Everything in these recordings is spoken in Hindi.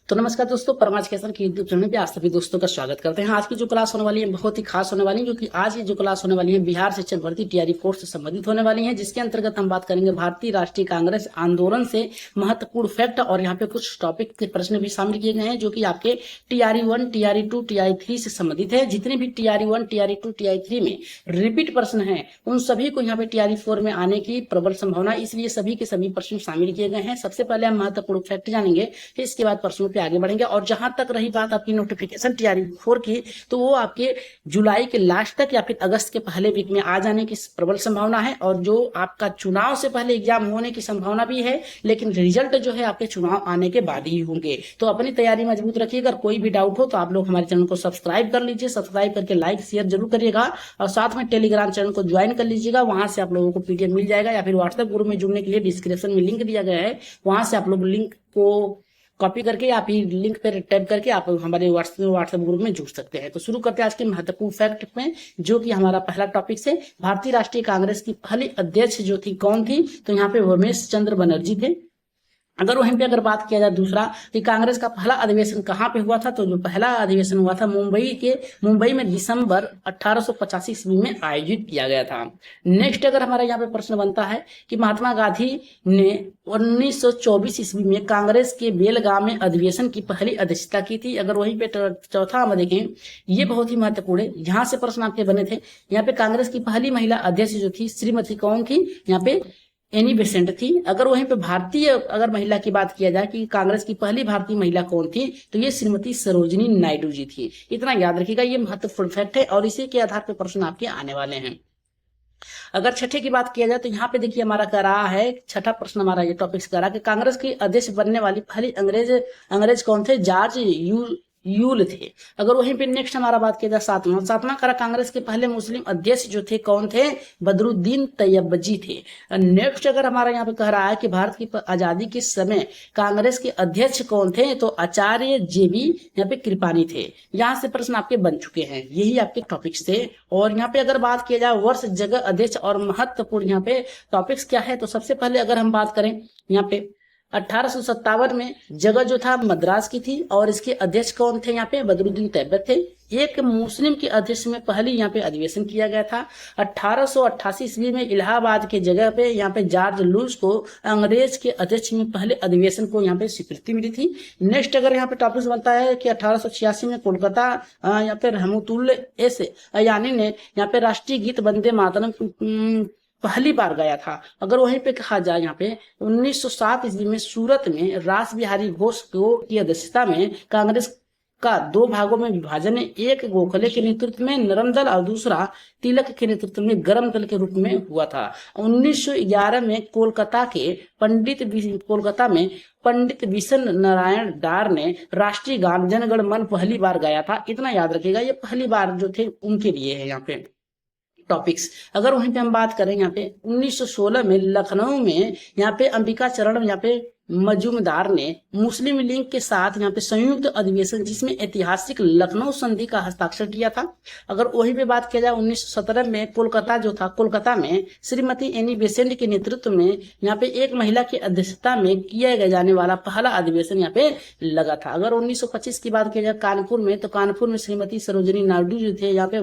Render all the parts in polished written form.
तो नमस्कार दोस्तों, परमाज कैसन की यूट्यूब चैनल पे आप सभी दोस्तों का स्वागत करते हैं। आज की जो क्लास होने वाली है बहुत ही खास होने वाली है, क्योंकि आज की जो क्लास होने वाली है बिहार शिक्षक भर्ती टीआरई फोर्स से संबंधित होने वाली है, जिसके अंतर्गत हम बात करेंगे भारतीय राष्ट्रीय कांग्रेस आंदोलन से महत्वपूर्ण फैक्ट। और यहाँ पे कुछ टॉपिक के प्रश्न भी शामिल किए गए हैं जो कि आपके टीआरई 1, टीआरई 2, टीआरई 3 से संबंधित है। जितने भी टीआरई 1, टीआरई 2, टीआरई 3 में रिपीट प्रश्न है उन सभी को यहाँ पे टीआरई 4 में आने की प्रबल संभावना, इसलिए सभी के सभी प्रश्न शामिल किए गए हैं। सबसे पहले हम महत्वपूर्ण फैक्ट जानेंगे, फिर इसके बाद प्रश्नों पे आगे बढ़ेंगे। और जहां तक रही बात आपकी नोटिफिकेशन टीआरई 4 की, तो वो आपके जुलाई के लास्ट तक या फिर अगस्त के पहले वीक में आ जाने की प्रबल संभावना है। और जो आपका चुनाव से पहले एग्जाम होने की संभावना भी है, लेकिन रिजल्ट जो है आपके चुनाव आने के बाद ही होंगे। तो अपनी तैयारी मजबूत रखिए। अगर कोई भी डाउट हो तो आप लोग हमारे चैनल को सब्सक्राइब कर लीजिए, सब्सक्राइब करके लाइक शेयर जरूर करिएगा, और साथ में टेलीग्राम चैनल को ज्वाइन कर लीजिएगा। वहां से आप लोगों को पीडीएफ मिल जाएगा, या फिर व्हाट्सएप ग्रुप में जुड़ने के लिए डिस्क्रिप्शन में लिंक दिया गया है, वहां से आप लोग लिंक को कॉपी करके या फिर लिंक पर टाइप करके आप हमारे व्हाट्सएप ग्रुप में जुड़ सकते हैं। तो शुरू करते हैं आज के महत्वपूर्ण फैक्ट में, जो कि हमारा पहला टॉपिक से भारतीय राष्ट्रीय कांग्रेस की पहली अध्यक्ष जो थी कौन थी, तो यहाँ पे उमेश चंद्र बनर्जी थे। अगर वहीं पे बात किया जाए दूसरा कि कांग्रेस का पहला अधिवेशन कहाँ पे हुआ था, तो जो पहला अधिवेशन हुआ था मुंबई में दिसंबर 1885 ईस्वी में आयोजित किया गया था। नेक्स्ट अगर हमारा यहाँ पे प्रश्न बनता है कि महात्मा गांधी ने 1924 ईस्वी में कांग्रेस के बेलगाम में अधिवेशन की पहली अध्यक्षता की थी। अगर वहीं पे चौथा हम देखें, ये बहुत ही महत्वपूर्ण है, यहाँ से प्रश्न आपके बने थे। यहाँ पे कांग्रेस की पहली महिला अध्यक्ष जो थी श्रीमती कौन थी, यहाँ पे एनी बेसेंट थी। अगर वहीं पे भारतीय महिला की बात किया जाए कि कांग्रेस की पहली भारतीय महिला कौन थी, तो ये श्रीमती सरोजिनी नायडू जी थी। इतना याद रखिएगा, ये महत्वपूर्ण फैक्ट है और इसी के आधार पर प्रश्न आपके आने वाले हैं। अगर छठे की बात किया जाए तो यहाँ पे देखिए हमारा कह रहा है, छठा प्रश्न हमारा ये टॉपिक कह रहा है कि कांग्रेस की अध्यक्ष बनने वाली पहली अंग्रेज कौन थे, जॉर्ज यूल थे। अगर वहीं पे नेक्स्ट हमारा बात किया जाए सातवां करा कांग्रेस के पहले मुस्लिम अध्यक्ष जो थे कौन थे, बदरुद्दीन तैयबजी थे। नेक्स्ट अगर हमारा यहाँ पे कह रहा है कि भारत की आजादी के समय कांग्रेस के अध्यक्ष कौन थे, तो आचार्य जेबी यहाँ पे कृपानी थे। यहाँ से प्रश्न आपके बन चुके हैं, यही आपके टॉपिक्स थे। और यहाँ पे अगर बात किया जाए वर्ष, जगह, अध्यक्ष और महत्वपूर्ण यहाँ पे टॉपिक्स क्या है, तो सबसे पहले अगर हम बात करें यहाँ पे 1857 में जगह जो था मद्रास की थी, और इसके अध्यक्ष कौन थे, यहाँ पे बदरुद्दीन तैयब थे। एक मुस्लिम की अध्यक्ष में पहले यहाँ पे अधिवेशन किया गया था। 1888 ईस्वी में इलाहाबाद के जगह पे यहाँ पे जॉर्ज लुईस को अंग्रेज के अध्यक्ष में पहले अधिवेशन को यहाँ पे स्वीकृति मिली थी। नेक्स्ट अगर यहाँ पे टॉपिक बनता है कि 1886 में कोलकाता यहाँ पे रहमतुल्ल एस यानी ने यहाँ पे राष्ट्रीय गीत वंदे मातरम पहली बार गया था। अगर वहीं पे कहा जाए यहाँ पे 1907 ईस्वी में सूरत में रास बिहारी घोष की अध्यक्षता में कांग्रेस का दो भागों में विभाजन है, एक गोखले के नेतृत्व में नरम दल और दूसरा तिलक के नेतृत्व में गरम दल के रूप में हुआ था। 1911 में कोलकाता में पंडित विशन नारायण डार ने राष्ट्रीय गान जनगण मन पहली बार गाया था। इतना याद रखिएगा, ये पहली बार जो थे उनके लिए है यहाँ पे टॉपिक्स। अगर वहीं पे हम बात करें यहाँ पे 1916 में लखनऊ में यहाँ पे अंबिका चरण यहाँ पे मजूमदार ने मुस्लिम लीग के साथ यहाँ पे संयुक्त अधिवेशन जिसमें ऐतिहासिक लखनऊ संधि का हस्ताक्षर किया था। अगर वहीं पे बात किया जाए 1917 में कोलकाता में श्रीमती एनी बेसेंट के नेतृत्व में यहाँ पे एक महिला की अध्यक्षता में किया जाने वाला पहला अधिवेशन यहाँ पे लगा था। अगर 1925 की बात किया जाए कानपुर में, तो कानपुर में श्रीमती सरोजिनी नायडू जो थे यहाँ पे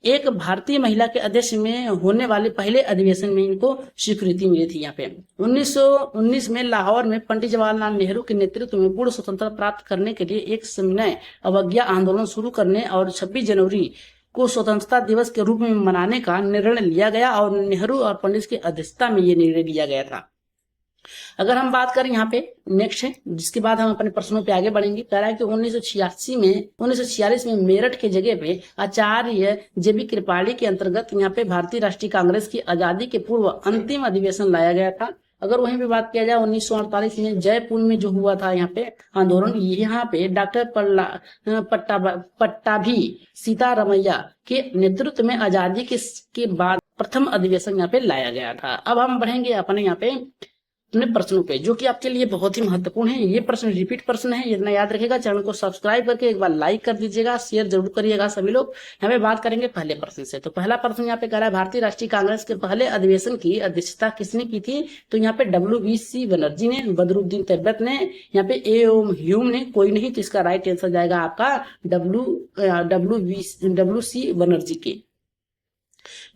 एक भारतीय महिला के अध्यक्ष में होने वाले पहले अधिवेशन में इनको स्वीकृति मिली थी। यहाँ पे 1919 में लाहौर में पंडित जवाहरलाल नेहरू के नेतृत्व में पूर्ण स्वतंत्रता प्राप्त करने के लिए एक सविनय अवज्ञा आंदोलन शुरू करने और 26 जनवरी को स्वतंत्रता दिवस के रूप में मनाने का निर्णय लिया गया, और नेहरू और पंडित की अध्यक्षता में ये निर्णय लिया गया था। अगर हम बात करें यहाँ पे नेक्स्ट है, जिसके बाद हम अपने प्रश्नों पे आगे बढ़ेंगे। कह रहा है कि 1946 में मेरठ के जगह पे आचार्य जेबी कृपलानी के अंतर्गत यहाँ पे भारतीय राष्ट्रीय कांग्रेस की आजादी के पूर्व अंतिम अधिवेशन लाया गया था। अगर वहीं पे बात किया जाए 1948 में जयपुर में जो हुआ था यहाँ पे आंदोलन, यहाँ पे डॉक्टर पट्टाभी सीतारमैया के नेतृत्व में आजादी के बाद प्रथम अधिवेशन यहाँ पे लाया गया था। अब हम बढ़ेंगे अपने यहाँ पे अपने प्रश्नों पे, जो कि आपके लिए बहुत ही महत्वपूर्ण है। ये प्रश्न रिपीट प्रश्न है, इतना याद रखेगा। चैनल को सब्सक्राइब करके एक बार लाइक कर दीजिएगा, शेयर जरूर करिएगा सभी लोग। यहाँ पे बात करेंगे पहले प्रश्न से। तो पहला प्रश्न यहाँ पे कह रहा है, भारतीय राष्ट्रीय कांग्रेस के पहले अधिवेशन की अध्यक्षता किसने की थी? तो यहाँ पे WBC बनर्जी ने, बदरुद्दीन तैयबत ने, यहाँ पे A.O. ह्यूम ने, कोई नहीं। तो इसका राइट आंसर जाएगा आपका WC बनर्जी की।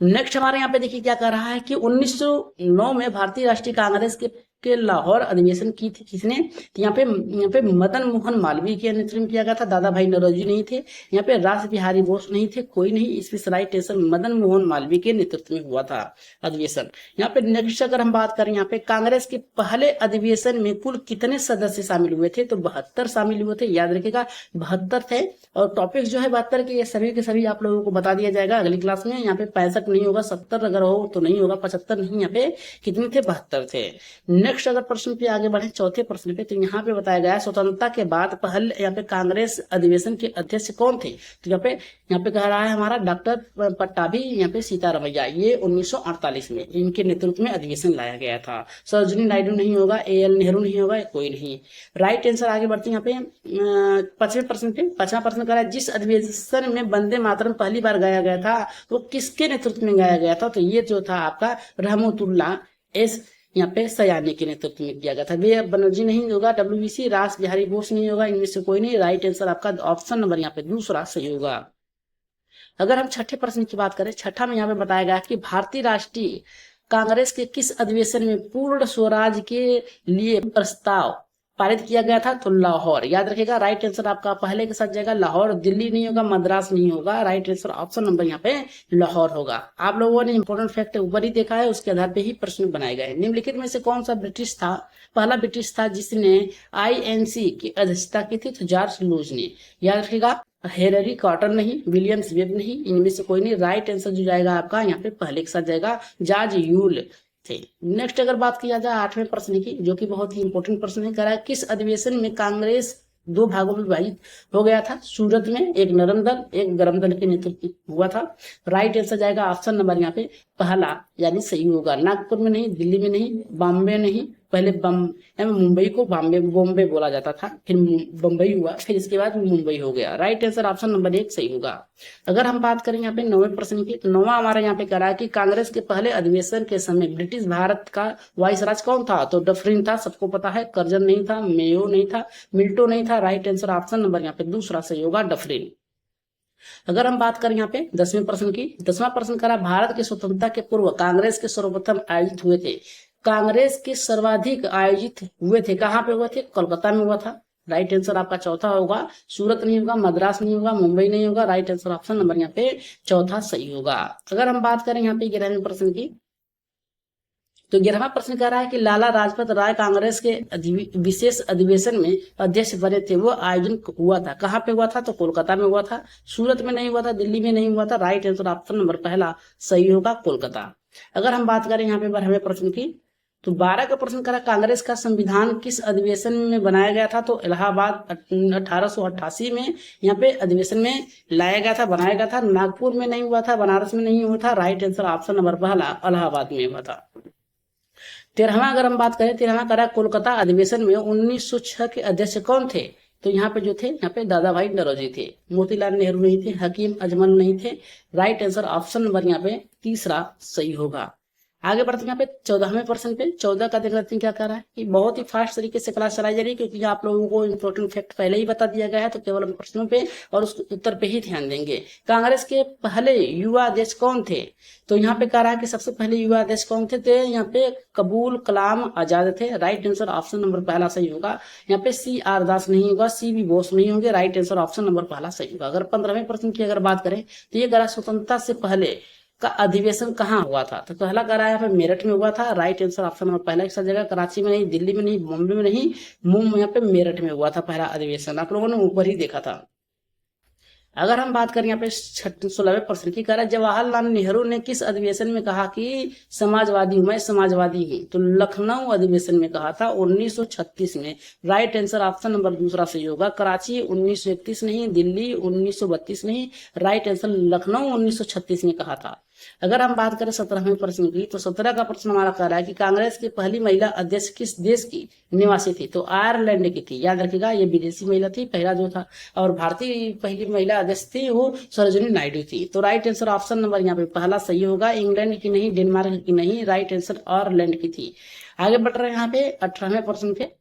नेक्स्ट हमारे यहाँ पे देखिए क्या कर रहा है कि 1909 में भारतीय राष्ट्रीय कांग्रेस के लाहौर अधिवेशन की थी किसने? तो यहाँ पे मदन मोहन मालवीय के नेतृत्व में किया गया था। दादा भाई नौरोजी नहीं थे, यहाँ पे रास बिहारी बोस नहीं थे, कोई नहीं। इसमें राइट आंसर मदन मोहन मालवीय के नेतृत्व में हुआ था अधिवेशन। यहाँ पे नेक्स्ट अगर हम बात करें, यहाँ पे कांग्रेस के पहले अधिवेशन में कुल कितने सदस्य शामिल हुए थे? तो 72 शामिल हुए थे, याद रखिएगा 72 थे। और टॉपिक जो है 72 के, ये सभी के सभी आप लोगों को बता दिया जाएगा अगली क्लास में। यहाँ पे 65 नहीं होगा, 70 अगर हो तो नहीं होगा, 75 नहीं। यहाँ पे कितने थे? 72 थे। नेक्स्ट अगर प्रश्न पे आगे बढ़े, चौथे प्रश्न पे, तो यहाँ पे बताया गया स्वतंत्रता के बाद पहले यहाँ पे कांग्रेस अधिवेशन के अध्यक्ष कौन थे? तो यहाँ पे कह रहा है हमारा डॉक्टर पट्टाभी, यहाँ पे सीतारमैया, ये 1948 में इनके नेतृत्व में अधिवेशन लाया गया था। सरोजिनी नायडू नहीं होगा, A.L. नेहरू नहीं होगा, कोई नहीं। राइट आंसर आगे बढ़ते हैं। यहाँ पे पांचवें प्रश्न पे, पांचवा प्रश्न कह रहा है, जिस अधिवेशन में वंदे मातरम पहली बार गाया गया था तो किसके नेतृत्व में गाया गया था? तो ये जो था आपका रहमतुल्लाह एस यहाँ पे सयानी के नेतृत्व में किया गया था। वे बनर्जी नहीं होगा, WBC, रास बिहारी बोस नहीं होगा, इनमें से कोई नहीं। राइट आंसर आपका ऑप्शन नंबर यहाँ पे दूसरा सही होगा। अगर हम छठे प्रश्न की बात करें, छठा में यहाँ पे बताया गया कि भारतीय राष्ट्रीय कांग्रेस के किस अधिवेशन में पूर्ण स्वराज के लिए प्रस्ताव पारित किया गया था? तो लाहौर, याद रखिएगा। राइट आंसर आपका पहले के साथ जाएगा लाहौर, दिल्ली नहीं होगा, मद्रास नहीं होगा। राइट आंसर ऑप्शन नंबर यहाँ पे लाहौर होगा। आप लोगों ने इंपोर्टेंट फैक्ट ऊपर ही देखा है, उसके आधार पे ही प्रश्न बनाए गए। निम्नलिखित में से कौन सा ब्रिटिश था, पहला ब्रिटिश था जिसने INC की अध्यक्षता की थी? तो जॉर्ज लूज ने, याद रखिएगा। हेनरी कॉटर नहीं, विलियम्स वेब नहीं, इनमें से कोई नहीं। राइट आंसर जो जाएगा आपका यहाँ पे पहले के साथ जाएगा, जॉर्ज यूल थे। नेक्स्ट अगर बात किया जाए आठवें प्रश्न की, जो कि बहुत ही इंपॉर्टेंट प्रश्न है, कह रहा है किस अधिवेशन में कांग्रेस दो भागों में विभाजित हो गया था? सूरत में एक नरम दल, एक गरम दल के नेतृत्व हुआ था। राइट आंसर जाएगा ऑप्शन नंबर यहाँ पे पहला, यानी सही होगा। नागपुर में नहीं, दिल्ली में नहीं, बॉम्बे नहीं। पहले मुंबई को बॉम्बे बोला जाता था, फिर बम्बई हुआ, फिर इसके बाद मुंबई हो गया। राइट आंसर ऑप्शन नंबर 1 सही होगा। अगर हम बात करें यहाँ पे 9वें प्रश्न की, तो 9वां हमारा यहाँ पे कह रहा है कि कांग्रेस के पहले अधिवेशन के समय ब्रिटिश भारत का वाइसराज कौन था? तो डफरिन था, सबको पता है। कर्जन नहीं था, मेयो नहीं था, मिल्टो नहीं था। राइट आंसर ऑप्शन नंबर यहाँ पे दूसरा सही होगा, डफरिन। अगर हम बात करें यहाँ पे 10वें प्रश्न की, 10वां प्रश्न करा, भारत की स्वतंत्रता के पूर्व कांग्रेस के सर्वप्रथम आयोजित हुए थे। कांग्रेस के सर्वाधिक आयोजित हुए थे कहाँ पे हुए थे? कोलकाता में हुआ था। राइट आंसर आपका चौथा होगा। सूरत नहीं होगा, मद्रास नहीं होगा, मुंबई नहीं होगा। राइट आंसर ऑप्शन नंबर यहाँ पे चौथा सही होगा। अगर हम बात करें यहाँ पे 11वें प्रश्न की, तो 11वां प्रश्न कह रहा है कि लाला लाजपत राय कांग्रेस के विशेष अधिवेशन में अध्यक्ष बने थे, वो आयोजन हुआ था कहाँ पे हुआ था? तो कोलकाता में हुआ था। सूरत में नहीं हुआ था, दिल्ली में नहीं हुआ था। राइट आंसर ऑप्शन नंबर पहला सही होगा, कोलकाता। अगर हम बात करें यहाँ पे 12वें प्रश्न की, तो 12 का प्रश्न करा, कांग्रेस का संविधान किस अधिवेशन में बनाया गया था? तो इलाहाबाद 1888 में यहाँ पे अधिवेशन में लाया गया था, बनाया गया था। नागपुर में नहीं हुआ था, बनारस में नहीं हुआ था। राइट आंसर ऑप्शन नंबर पहला इलाहाबाद में हुआ था। 13वां अगर हम बात करें, 13वां करा, कोलकाता अधिवेशन में 1906 के अध्यक्ष कौन थे? तो यहाँ पे जो थे, यहाँ पे दादा भाई नौरोजी थे, मोतीलाल नेहरू नहीं थे, हकीम अजमल नहीं थे। राइट आंसर ऑप्शन नंबर यहाँ पे तीसरा सही होगा। आगे बढ़ते हैं यहाँ पे 14वें प्रश्न पे। 14 का देख लेते हैं क्या कह रहा है कि बहुत ही फास्ट तरीके से क्लास चलाई जा रही है, क्योंकि आप लोगों को इंपॉर्टेंट फैक्ट पहले ही बता दिया गया है, तो केवल हम प्रश्नों पे और उस उत्तर पे ही ध्यान देंगे। कांग्रेस के पहले युवा अध्यक्ष कौन थे? तो यहाँ पे कह रहा है कि सबसे पहले युवा अध्यक्ष कौन थे? तो यहाँ पे कबूल कलाम आजाद थे। राइट आंसर ऑप्शन नंबर पहला सही होगा। यहाँ पे CR दास नहीं होगा, CB बोस नहीं होंगे। राइट आंसर ऑप्शन नंबर पहला सही होगा। अगर 15वें प्रश्न की अगर बात करें, तो ये कह स्वतंत्रता से पहले का अधिवेशन कहाँ हुआ था? तो पहला कह रहा है यहाँ पे मेरठ में हुआ था। राइट आंसर ऑप्शन नंबर पहला एक जगह, कराची में नहीं, दिल्ली में नहीं, बॉम्बे में नहीं, मुंबई, यहाँ पे मेरठ में हुआ था पहला अधिवेशन। आप लोगों ने ऊपर ही देखा था। अगर हम बात करें यहाँ पे 16वें प्रश्न की, कह रहा है जवाहरलाल नेहरू ने किस अधिवेशन में कहा कि समाजवादी हूं, मैं समाजवादी हूं? तो लखनऊ अधिवेशन में कहा था 1936 में। राइट आंसर ऑप्शन नंबर दूसरा सही होगा। कराची 1931 नहीं, दिल्ली 1932 नहीं। राइट आंसर लखनऊ 1936 में कहा था। अगर हम बात करें 17वें प्रश्न की, तो 17 का प्रश्न हमारा कह रहा है कि कांग्रेस की पहली महिला अध्यक्ष किस देश की निवासी थी? तो आयरलैंड की थी। याद रखिएगा, ये विदेशी महिला थी पहला जो था। और भारतीय पहली महिला अध्यक्ष थी वो सरोजिनी नायडू थी। तो राइट आंसर ऑप्शन नंबर यहाँ पे पहला सही होगा। इंग्लैंड की नहीं, डेनमार्क की नहीं, राइट आंसर आयरलैंड की थी। आगे बढ़ रहे हैं यहाँ पे 18वें प्रश्न पे।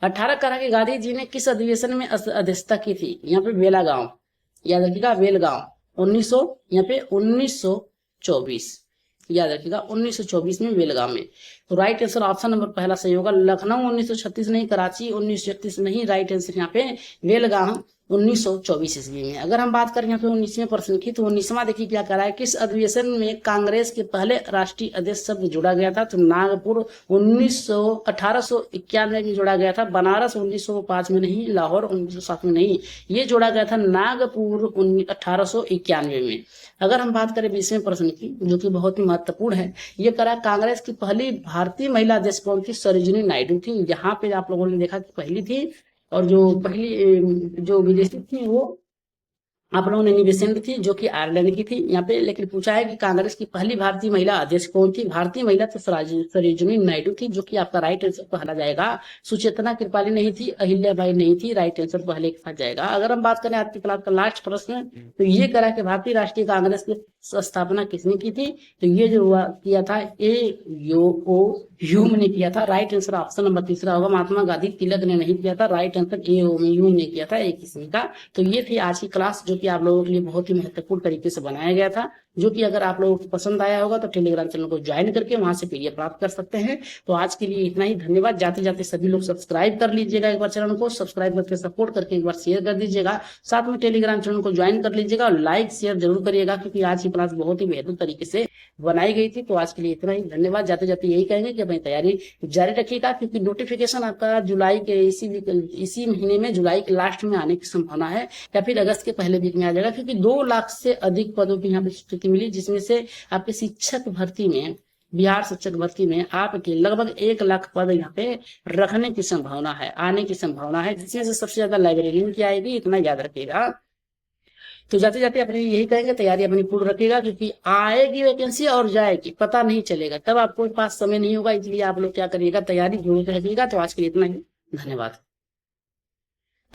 18 करा के गांधी जी ने किस अधिवेशन में अध्यक्षता की थी? यहाँ पे बेलागांव, याद रखिएगा बेलगांव 1900, यहाँ पे 1924, याद रखिएगा 1924 में बेलगांव में। तो राइट आंसर ऑप्शन नंबर पहला सही होगा। लखनऊ 1936 नहीं, कराची 1931 नहीं, राइट आंसर यहाँ पे बेलगांव 1924 ईस्वी में। अगर हम बात करें यहाँ पे 19वें प्रश्न की, तो 19वां देखिए क्या करा है, किस अधिवेशन में कांग्रेस के पहले राष्ट्रीय अध्यक्ष शब्द जोड़ा गया था? तो नागपुर 1891 में जोड़ा गया था। बनारस 1905 में नहीं, लाहौर 1907 में नहीं, ये जोड़ा गया था नागपुर 1891 में। अगर हम बात करें 20वें प्रश्न की, जो कि बहुत ही महत्वपूर्ण है, ये करा कांग्रेस की पहली भारतीय महिला अध्यक्ष कौन थी? सरोजिनी नायडू थी। यहाँ पे आप लोगों ने देखा कि पहली थी, और जो पहली जो विदेशी थी वो आप लोगों ने निवेसेंट थी, जो कि आयरलैंड की थी यहाँ पे। लेकिन पूछा है कि कांग्रेस की पहली भारतीय महिला अध्यक्ष कौन थी? भारतीय महिला तो सरोजिनी नायडू थी, जो कि आपका राइट आंसर पहला जाएगा। सुचेतना कृपाली नहीं थी, अहिल्याबाई नहीं थी, राइट आंसर पहले के साथ जाएगा। अगर हम बात करें आज की क्लास का लास्ट प्रश्न, तो ये करा कि भारतीय राष्ट्रीय कांग्रेस की स्थापना किसने की थी? तो ये जो हुआ किया था ह्यूम ने किया था। राइट आंसर ऑप्शन नंबर तीसरा होगा। महात्मा गांधी तिलक ने नहीं किया था, राइट आंसर ह्यूम ने किया था, एक किस्म का। तो ये थी आज की क्लास, जो कि आप लोगों के लिए बहुत ही महत्वपूर्ण तरीके से बनाया गया था, जो कि अगर आप लोगों को पसंद आया होगा तो टेलीग्राम चैनल को ज्वाइन करके वहां से पीडीएफ प्राप्त कर सकते हैं। तो आज के लिए इतना ही, धन्यवाद। जाते जाते सभी लोग सब्सक्राइब कर लीजिएगा, एक बार चैनल को सब्सक्राइब करके सपोर्ट करके एक बार शेयर कर दीजिएगा, साथ में टेलीग्राम चैनल को ज्वाइन कर लीजिएगा और लाइक शेयर जरूर करिएगा, क्योंकि आज की क्लास बहुत ही बेहतर तरीके से बनाई गई थी। तो आज के लिए इतना ही, धन्यवाद। जाते जाते यही कहेंगे कि अपनी तैयारी जारी रखिएगा, क्योंकि नोटिफिकेशन आपका जुलाई के इसी महीने में, जुलाई के लास्ट में आने की संभावना है, या फिर अगस्त के पहले वीक में आ जाएगा, क्योंकि 2 लाख से अधिक पदों की यहाँ पे स्वीकृति मिली, जिसमें से आपके शिक्षक भर्ती में, बिहार शिक्षक भर्ती में आपके लगभग 1 लाख पद यहाँ पे रखने की संभावना है, आने की संभावना है, जिसमें से सबसे ज्यादा लाइब्रेरियन की आएगी, इतना याद रखिएगा। तो जाते जाते अपनी यही कहेंगे, तैयारी अपनी पूर्ण रखिएगा, क्योंकि आएगी वैकेंसी और जाएगी, पता नहीं चलेगा, तब आपको पास समय नहीं होगा। इसलिए आप लोग क्या करिएगा, तैयारी जरूर रखिएगा। तो आज के लिए इतना ही, धन्यवाद।